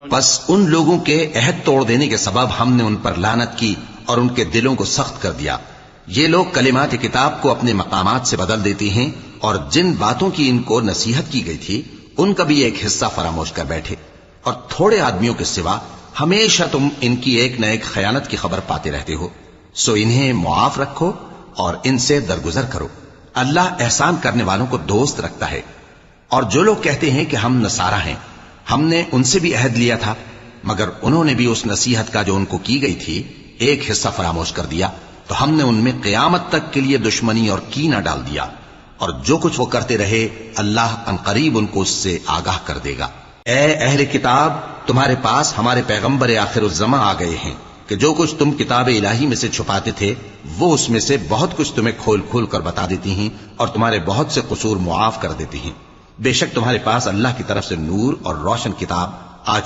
پس ان لوگوں کے عہد توڑ دینے کے سبب ہم نے ان پر لعنت کی اور ان کے دلوں کو سخت کر دیا۔ یہ لوگ کلمات کتاب کو اپنے مقامات سے بدل دیتی ہیں، اور جن باتوں کی ان کو نصیحت کی گئی تھی ان کا بھی ایک حصہ فراموش کر بیٹھے، اور تھوڑے آدمیوں کے سوا ہمیشہ تم ان کی ایک نہ ایک خیانت کی خبر پاتے رہتے ہو۔ سو انہیں معاف رکھو اور ان سے درگزر کرو۔ اللہ احسان کرنے والوں کو دوست رکھتا ہے۔ اور جو لوگ کہتے ہیں کہ ہم نصارہ ہیں، ہم نے ان سے بھی عہد لیا تھا، مگر انہوں نے بھی اس نصیحت کا جو ان کو کی گئی تھی ایک حصہ فراموش کر دیا، تو ہم نے ان میں قیامت تک کے لیے دشمنی اور کینہ ڈال دیا، اور جو کچھ وہ کرتے رہے اللہ عنقریب ان کو اس سے آگاہ کر دے گا۔ اے اہل کتاب، تمہارے پاس ہمارے پیغمبر آخر الزماں آ گئے ہیں کہ جو کچھ تم کتاب الہی میں سے چھپاتے تھے وہ اس میں سے بہت کچھ تمہیں کھول کھول کر بتا دیتی ہیں، اور تمہارے بہت سے قصور معاف کر دیتی ہیں۔ بے شک تمہارے پاس اللہ کی طرف سے نور اور روشن کتاب آ چکی